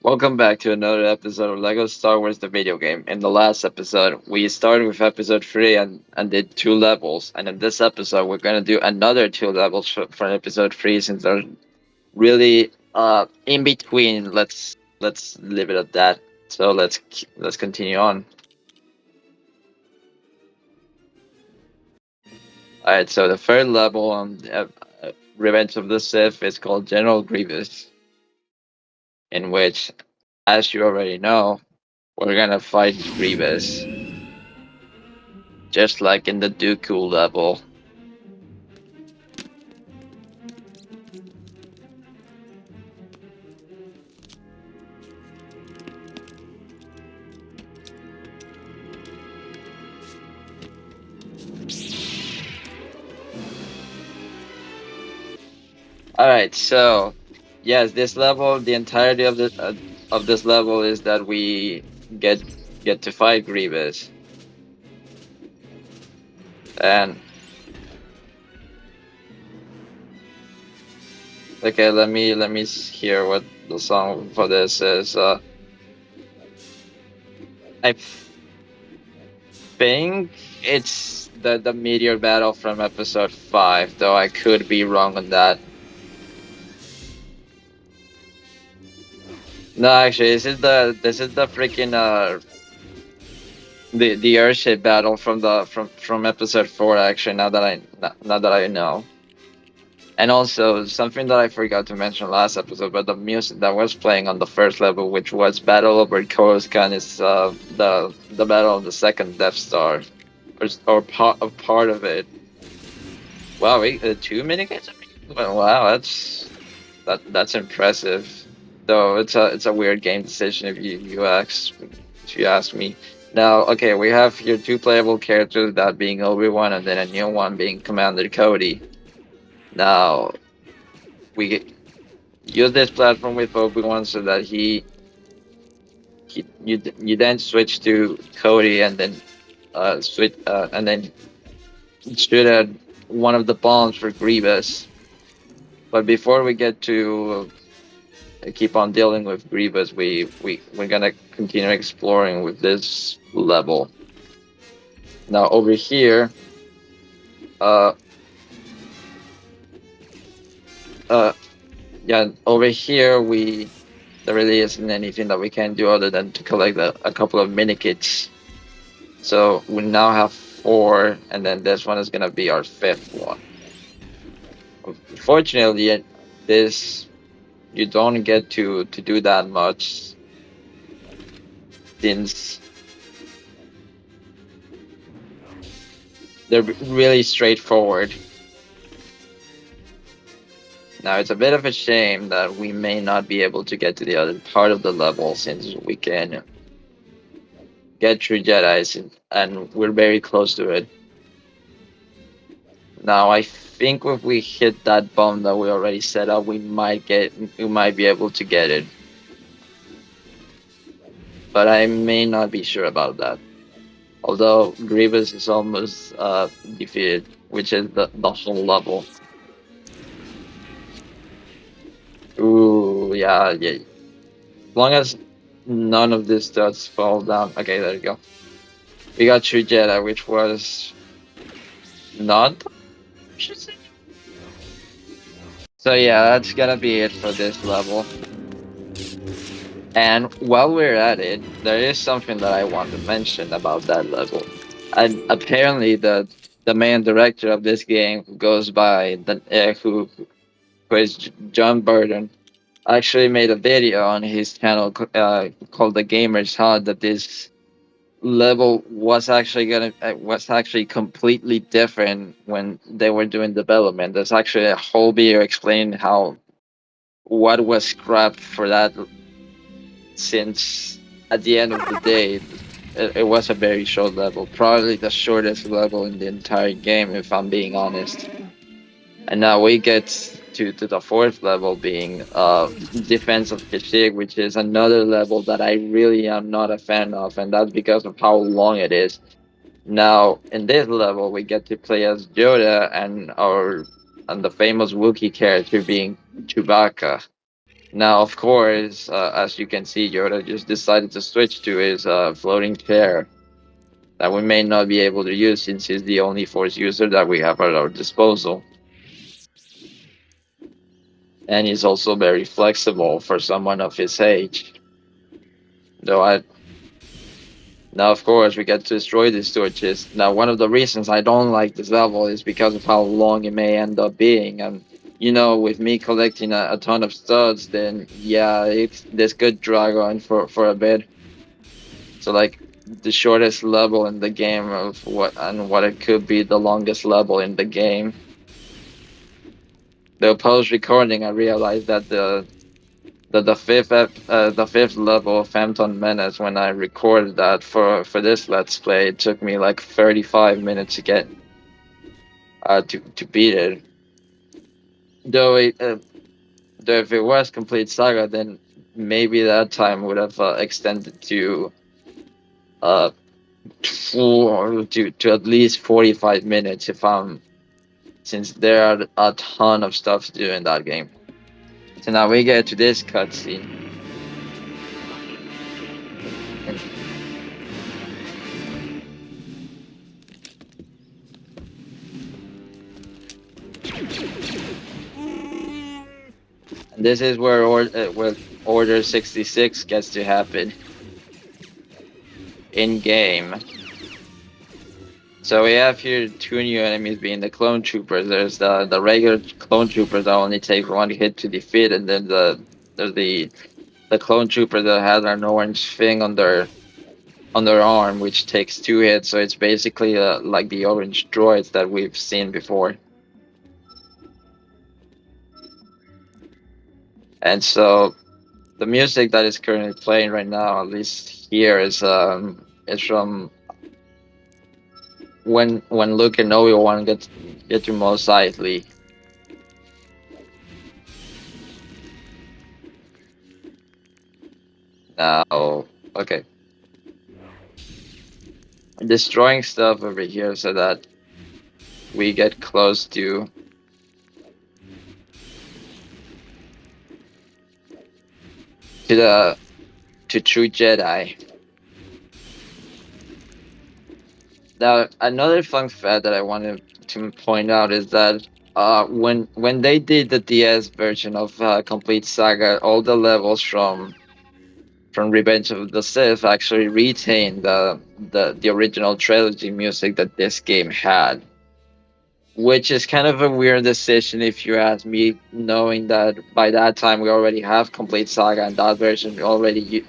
Welcome back to another episode of Lego Star Wars the video game. In the last episode, we started with episode 3 and did 2 levels. And in this episode, we're going to do another 2 levels for episode 3 since they're really in between. Let's leave it at that. So let's continue on. All right, so the third level on Revenge of the Sith is called General Grievous, in which, as you already know, we're going to fight Grievous. Just like in the Dooku level. All right, so yes, this level, the entirety of this level is that we get get to fight Grievous, and okay, let me hear what the song for this is. I think it's the meteor battle from episode 5, though I could be wrong on that. No, actually, this is the freaking the airship battle from the from episode 4. Actually, now that I know. And also something that I forgot to mention last episode, but the music that was playing on the first level, which was Battle over Coruscant, is the battle of the second Death Star, or part of it. Wow, 2 minigames. Well, wow, that's impressive. Though it's a weird game decision if you ask me. Now, okay, we have here two playable characters, that being Obi-Wan and then a new one being Commander Cody. Now, we use this platform with Obi-Wan so that you then switch to Cody and then switch and then shoot at one of the bombs for Grievous. But before we get to keep on dealing with Grievous, we're gonna continue exploring with this level. Now over here, uh, uh, yeah, over here there really isn't anything that we can do other than to collect a couple of mini kits. So we now have 4, and then this one is gonna be our 5th one. Unfortunately, this you don't get to do that much since they're really straightforward. Now it's a bit of a shame that we may not be able to get to the other part of the level since we can get through Jedi's and we're very close to it. Now I think if we hit that bomb that we already set up, we might be able to get it. But I may not be sure about that. Although Grievous is almost defeated, which is the whole level. Ooh, yeah, yeah. As long as none of this does fall down. Okay, there you go. We got True Jedi, which was not. So yeah, that's gonna be it for this level. And while we're at it, there is something that I want to mention about that level. And apparently, the main director of this game goes by who is John Burton. Actually made a video on his channel called The Gamer's Hut that this level was actually completely different when they were doing development. There's actually a whole video explaining how what was scrapped for that, since at the end of the day it was a very short level, probably the shortest level in the entire game if I'm being honest. And now we get to the 4th level, being Defense of Kashyyyk, which is another level that I really am not a fan of, and that's because of how long it is. Now, in this level, we get to play as Yoda and the famous Wookiee character being Chewbacca. Now, of course, as you can see, Yoda just decided to switch to his floating chair that we may not be able to use since he's the only Force user that we have at our disposal. And he's also very flexible for someone of his age. Though I Now, of course, we get to destroy these torches. Now, one of the reasons I don't like this level is because of how long it may end up being. And, with me collecting a ton of studs, then yeah, this could drag on for a bit. So, like, the shortest level in the game of what it could be the longest level in the game. Though post recording, I realized that the fifth level of Phantom Menace, when I recorded that for this let's play, it took me like 35 minutes to get to beat it. Though though if it was complete saga, then maybe that time would have extended to uh to at least 45 minutes if I'm since there are a ton of stuff to do in that game. So now we get to this cutscene. And this is where Order 66 gets to happen in game. So we have here two new enemies being the clone troopers. There's the regular clone troopers that only take one hit to defeat, and then there's the clone trooper that has an orange thing on their arm, which takes two hits. So it's basically like the orange droids that we've seen before. And so the music that is currently playing right now, at least here, is from when Luke and Obi-Wan get to Mos Eisley. Now, okay, destroying stuff over here so that we get close to the to true Jedi. Now, another fun fact that I wanted to point out is that when they did the DS version of Complete Saga, all the levels from Revenge of the Sith actually retained the original trilogy music that this game had, which is kind of a weird decision if you ask me, knowing that by that time we already have Complete Saga and that version already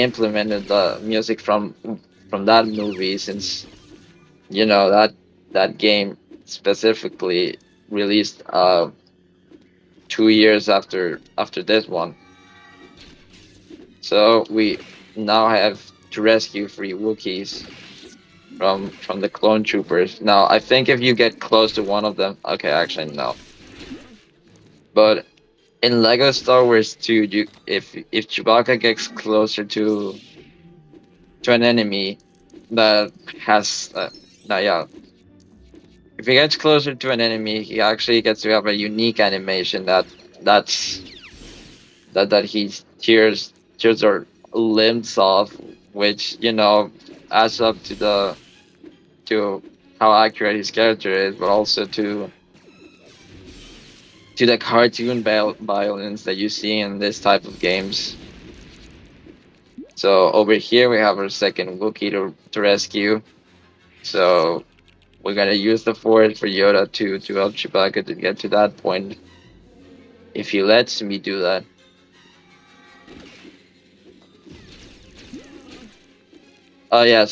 implemented the music from that movie, since that game specifically released 2 years after this one. So we now have to rescue three Wookiees from the clone troopers. Now I think if you get close to one of them, okay, actually no. But in Lego Star Wars 2, if Chewbacca gets closer to an enemy that has now yeah, if he gets closer to an enemy, he actually gets to have a unique animation that's that he tears their limbs off, which adds up to how accurate his character is, but also to the cartoon violence that you see in this type of games. So over here we have our second Wookiee to rescue. So we're gonna use the Force for Yoda to help Chewbacca to get to that point, if he lets me do that. Oh yeah,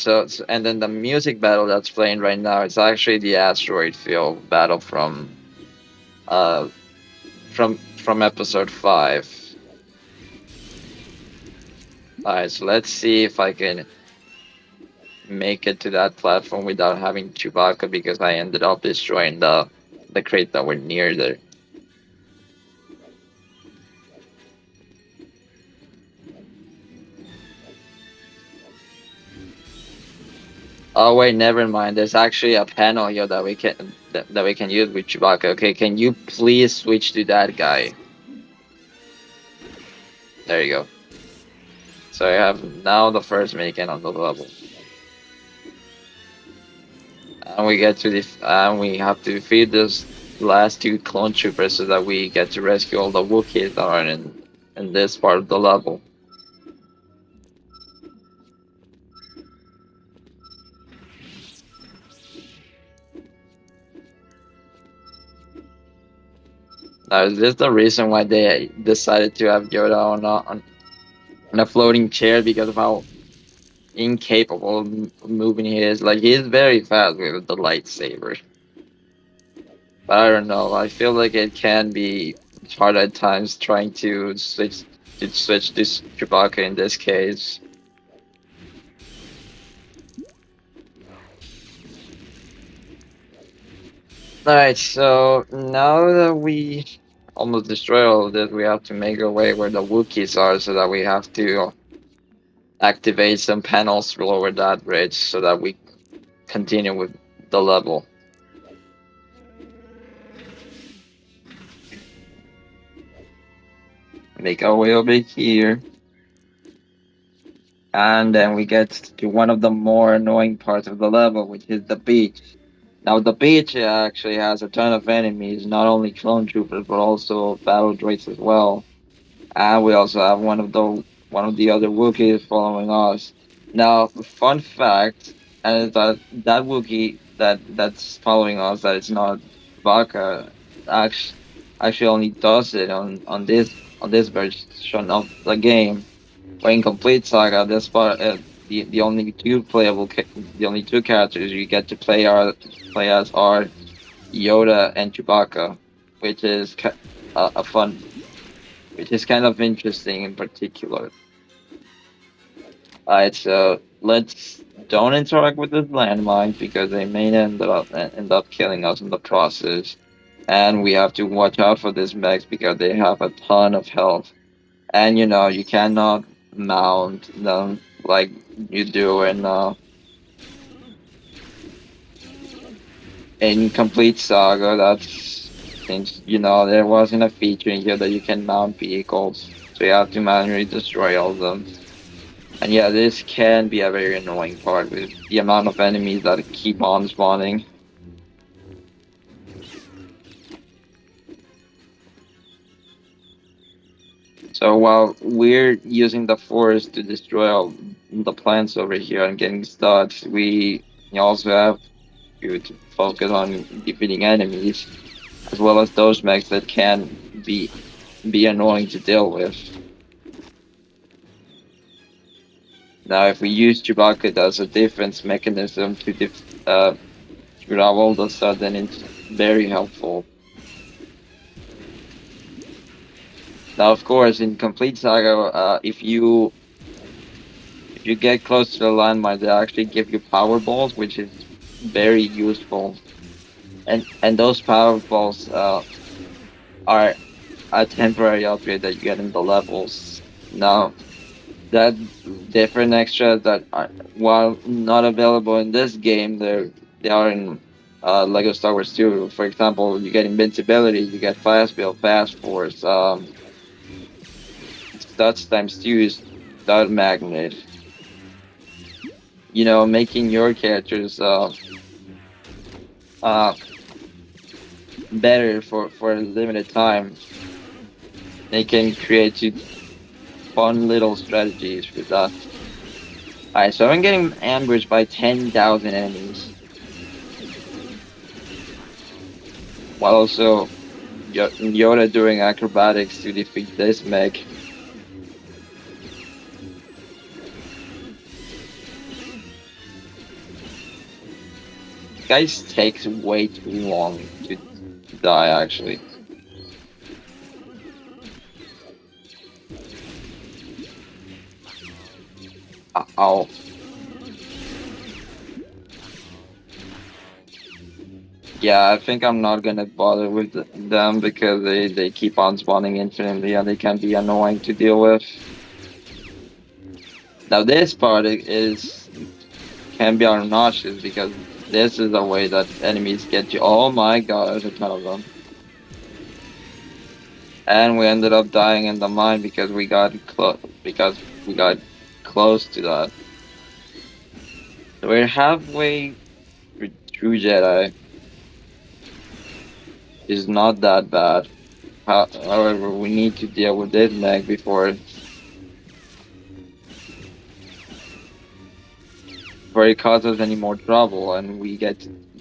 and then the music battle that's playing right now is actually the asteroid field battle uh from episode 5. Alright, so let's see if I can make it to that platform without having Chewbacca, because I ended up destroying the crate that were near there. Oh wait, never mind. There's actually a panel here that we can use with Chewbacca. Okay, can you please switch to that guy? There you go. So I have now the first Megan on the level, and we get to and we have to defeat this last two clone troopers so that we get to rescue all the Wookiees that are in this part of the level. Now, is this the reason why they decided to have Yoda on a floating chair because of how incapable of moving he is? Like, he is very fast with the lightsaber. But I don't know. I feel like it can be hard at times trying to switch this Chewbacca in this case. Alright, so now that we almost destroy all of this, we have to make our way where the Wookiees are so that we have to activate some panels over that bridge so that we continue with the level. Make our way over here. And then we get to one of the more annoying parts of the level, which is the beach. Now, the beach actually has a ton of enemies, not only clone troopers, but also battle droids as well. And we also have one of the other Wookiees following us. Now, fun fact, and is that Wookiee that's following us, that it's not Chewbacca, actually actually only does it on this version of the game. But in complete saga, this part the only the only two characters you get to play as are Yoda and Chewbacca, which is a fun which is kind of interesting in particular. Alright, so let's don't interact with the landmines because they may end up killing us in the process. And we have to watch out for these mechs because they have a ton of health. And you cannot mount them like you do in Complete Saga. That's since there wasn't a feature in here that you can mount vehicles, so you have to manually destroy all of them. And yeah, this can be a very annoying part with the amount of enemies that keep on spawning. So while we're using the force to destroy all the plants over here and getting studs, we also have to focus on defeating enemies, as well as those mechs that can be annoying to deal with. Now, if we use Chewbacca as a defense mechanism to grab all the stuff, then it's very helpful. Now, of course, in Complete Saga, if you get close to the landmine, they actually give you power balls, which is very useful. And those power balls are a temporary upgrade that you get in the levels. Now, that different extras that are, while not available in this game, they are in Lego Star Wars 2. For example, you get invincibility, you get fast build, fast force, stats times 2, stud magnet. Making your characters uh better for a limited time. They can create you fun little strategies with that. Alright, so I'm getting ambushed by 10,000 enemies. While also Yoda doing acrobatics to defeat this mech. Guys takes way too long to die, actually. Ow. Yeah, I think I'm not gonna bother with them because they keep on spawning infinitely and they can be annoying to deal with. Now this part is can be obnoxious because this is the way that enemies get you. Oh my god, there's a ton of them. and we ended up dying in the mine because we got close to that. So we're halfway through Jedi. Is not that bad. However, we need to deal with this mech before it causes any more trouble, and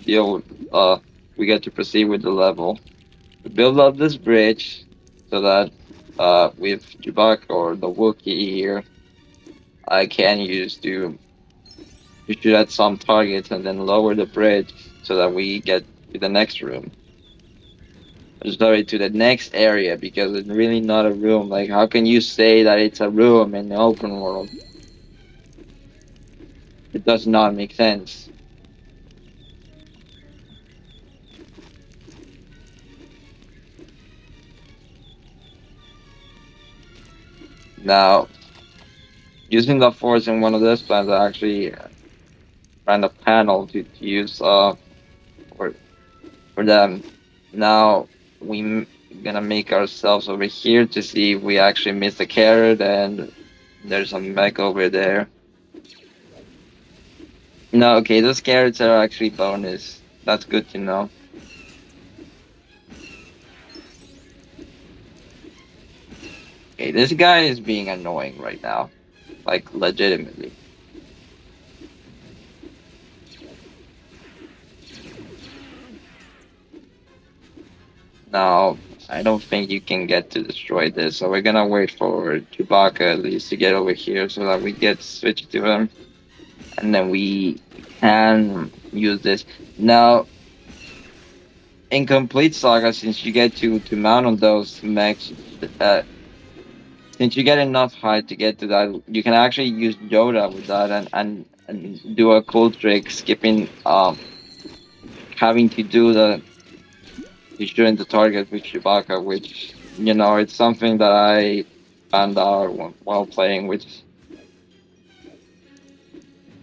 deal uh we get to proceed with the level. We build up this bridge so that with Chewbacca or the Wookiee here, I can use to shoot at some targets and then lower the bridge so that we get to the next room. Sorry, to the next area because it's really not a room. Like, how can you say that it's a room in the open world? It does not make sense. Now, using the force in one of those plans, I actually ran a panel to use for for them. Now gonna make ourselves over here to see if we actually miss a carrot and there's a mech over there. No, okay, those carrots are actually bonus. That's good to know. Okay, this guy is being annoying right now, like legitimately. Now, I don't think you can get to destroy this, so we're gonna wait for Chewbacca at least to get over here so that we get switched to him, and then we can use this. Now, in complete saga, since you get to mount on those mechs, uh, since you get enough height to get to that, you can actually use Yoda with that and do a cool trick, skipping having to do the shooting the target with Chewbacca, which it's something that I found out while playing, which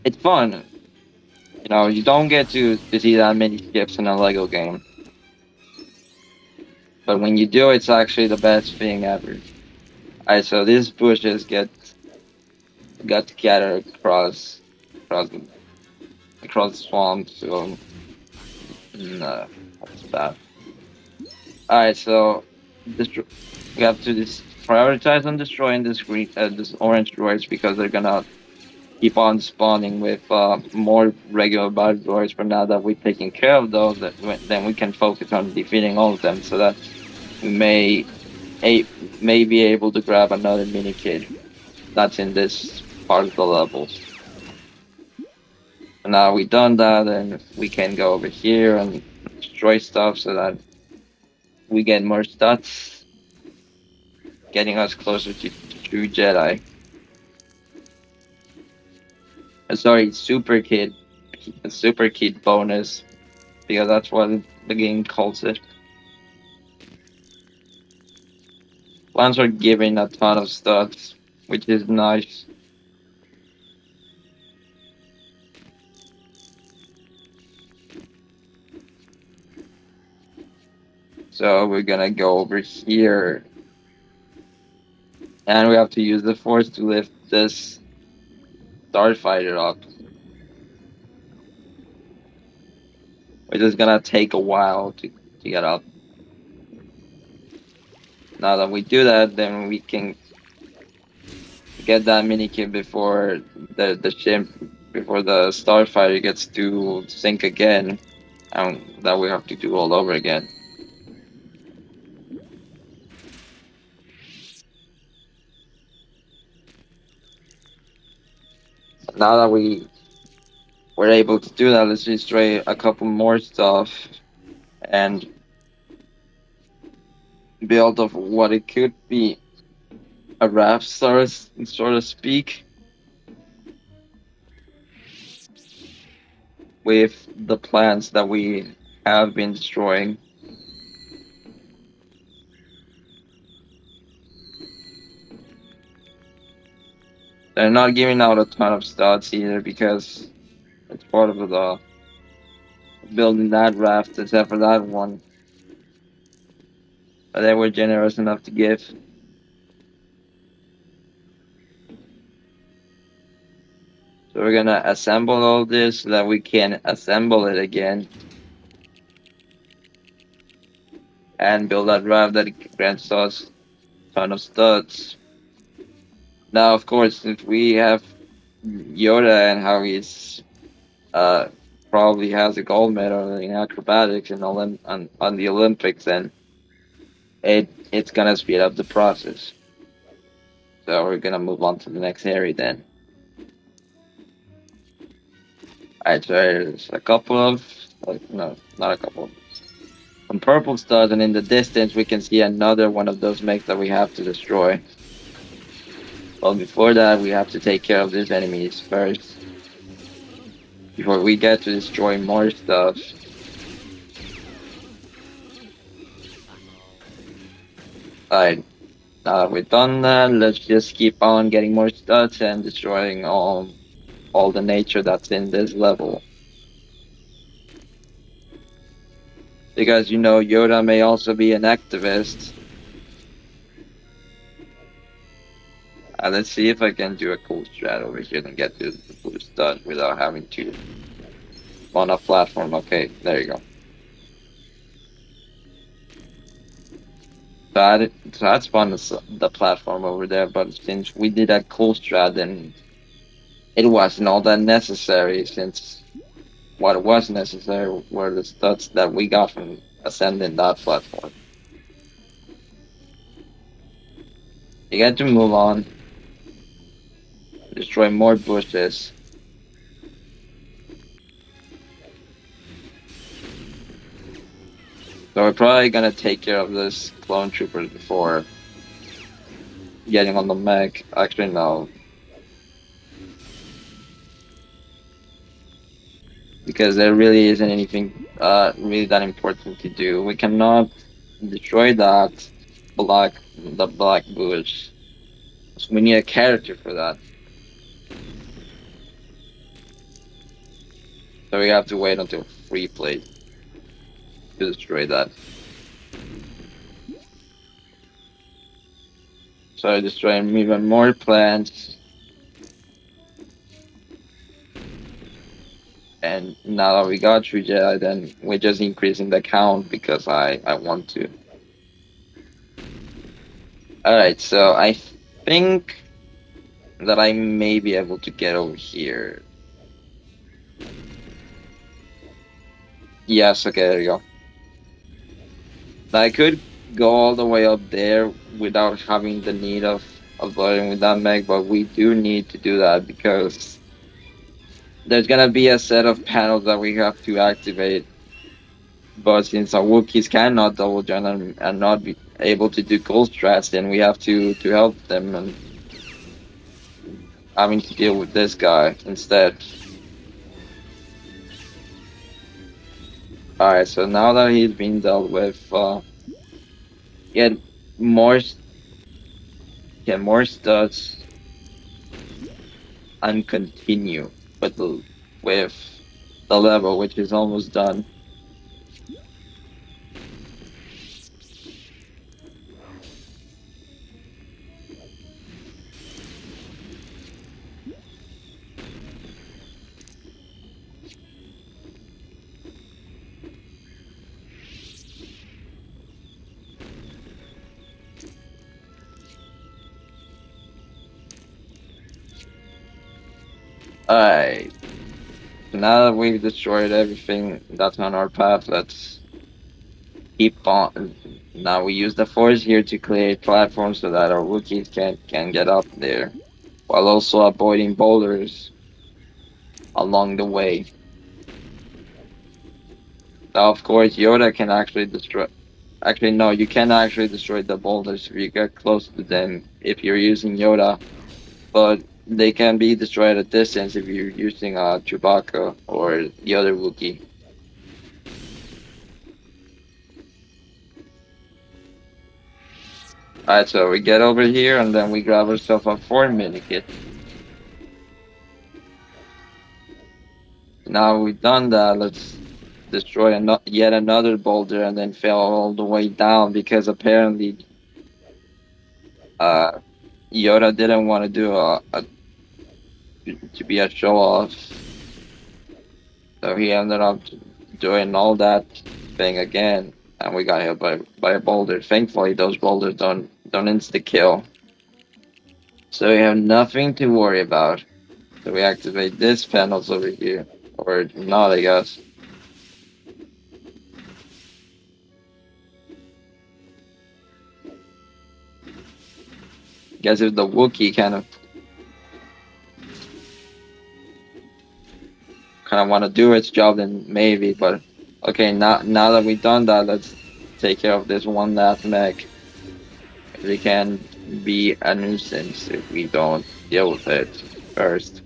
it's fun. You don't get to see that many skips in a Lego game, but when you do, it's actually the best thing ever. Alright, so these bushes got scattered across the, across the swamp, so no, that's bad. Alright, so destro- we have to prioritize on destroying this orange droids because they're gonna keep on spawning with more regular battle droids. But now that we've taken care of those, then we can focus on defeating all of them, so that we a, may be able to grab another mini kid that's in this part of the levels. And now we've done that, and we can go over here and destroy stuff so that we get more stats, getting us closer to true Jedi. Sorry, Super Kid bonus, because that's what the game calls it. Plants are giving a ton of stats, which is nice. So we're gonna go over here, and we have to use the force to lift this starfighter up, which is gonna take a while to get up. Now that we do that, then we can get that mini kit before the ship, before the starfighter gets to sink again, and that we have to do all over again. Now that we're able to do that, let's destroy a couple more stuff and build of what it could be a raft, sort of speak, with the plants that we have been destroying. They're not giving out a ton of stats either because it's part of the building that raft, except for that one. but they were generous enough to give. So we're gonna assemble all this so that we can assemble it again and build that drive that grants us a ton of studs. Now, of course, since we have Yoda and how he's uh probably has a gold medal in acrobatics and on the Olympics, and it's gonna speed up the process. So we're gonna move on to the next area then. Alright, so there's a couple of like no, not a couple. Some purple studs, and in the distance we can see another one of those mechs that we have to destroy. Well, before that, we have to take care of these enemies first before we get to destroy more stuff. Alright, now that we've done that, let's just keep on getting more studs and destroying all the nature that's in this level. Because you know Yoda may also be an activist. Let's see if I can do a cool strat over here and get the blue stud without having to on a platform. Okay, there you go. So that's fun, the platform over there, but since we did a cool strat, then it wasn't all that necessary, since what was necessary were the studs that we got from ascending that platform. You get to move on, destroy more bushes. So we're probably gonna take care of this clone troopers before getting on the mech. Actually, no, because there really isn't anything really that important to do. We cannot destroy that black bush. So we need a character for that. So we have to wait until free play to destroy that. So destroying even more plants. And now that we got True Jedi, then we're just increasing the count because I want to. Alright, so I think that I may be able to get over here. Yes, okay, there you go. I could go all the way up there without having the need of loading with that mech, but we do need to do that because there's gonna be a set of panels that we have to activate. But since our Wookiees cannot double jump and not be able to do cold strats, then we have to help them and having to deal with this guy instead. Alright, so now that he's been dealt with, get more get more studs and continue with with the level, which is almost done. Alright, so now that we've destroyed everything that's on our path, let's keep on. Now we use the force here to create platforms so that our Wookiees can get up there, while also avoiding boulders along the way. Now, of course, Yoda can actually destroy. Actually, no, you can actually destroy the boulders if you get close to them if you're using Yoda, but they can be destroyed at distance if you're using Chewbacca or the other Wookiee. Alright, so we get over here and then we grab ourselves a 4 mini kit. Now we've done that, let's destroy yet another boulder and then fell all the way down because apparently uh, Yoda didn't want to do a to be a show off, so he ended up doing all that thing again, and we got hit by a boulder. Thankfully, those boulders don't insta kill, so we have nothing to worry about. So we activate this panels over here, or not, I guess. Guess if the Wookiee kind of want to do its job, then maybe. But okay, now that we've done that, let's take care of this one last mech. We can be a nuisance if we don't deal with it first.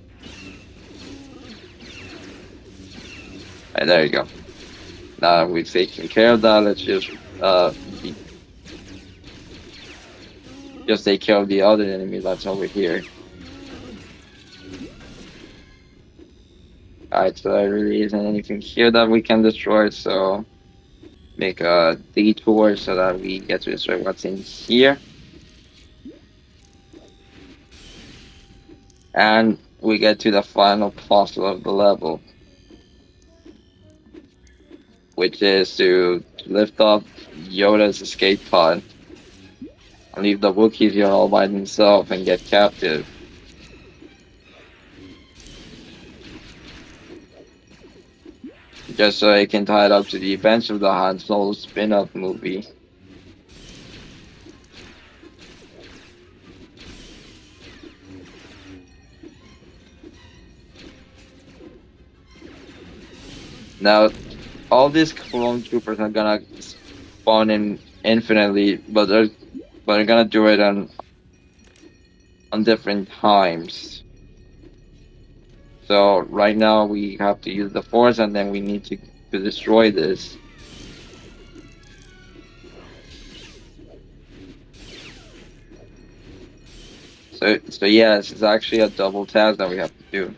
Right, there you go. Now we've taken care of that. Let's uh just take care of the other enemy that's over here. Alright, so there really isn't anything here that we can destroy, so make a detour so that we get to destroy what's in here. And we get to the final puzzle of the level, which is to lift up Yoda's escape pod and leave the Wookiees here all by themselves and get captive. Just so they can tie it up to the events of the Han Solo spin-off movie. Now, all these clone troopers are gonna spawn in infinitely, but they're gonna do it on different times. So right now we have to use the force, and then we need to destroy this. So yes, it's actually a double task that we have to do.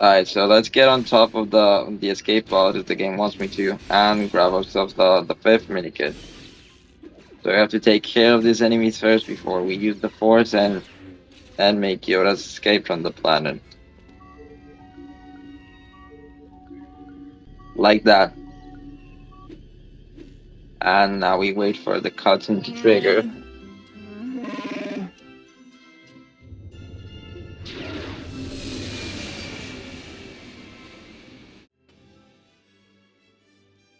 Alright, so let's get on top of the escape pod if the game wants me to, and grab ourselves the fifth minikit. So we have to take care of these enemies first before we use the force and make Yoda's escape from the planet. Like that. And now we wait for the cutscene to trigger.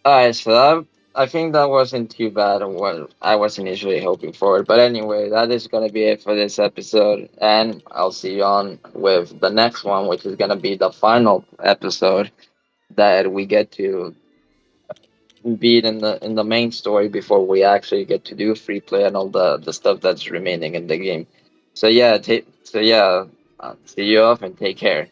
Alright, so I think that wasn't too bad of what I was initially hoping for. But anyway, that is gonna be it for this episode, and I'll see you on with the next one, which is gonna be the final episode that we get to beat in the main story before we actually get to do free play and all the stuff that's remaining in the game. So yeah, see you off and take care.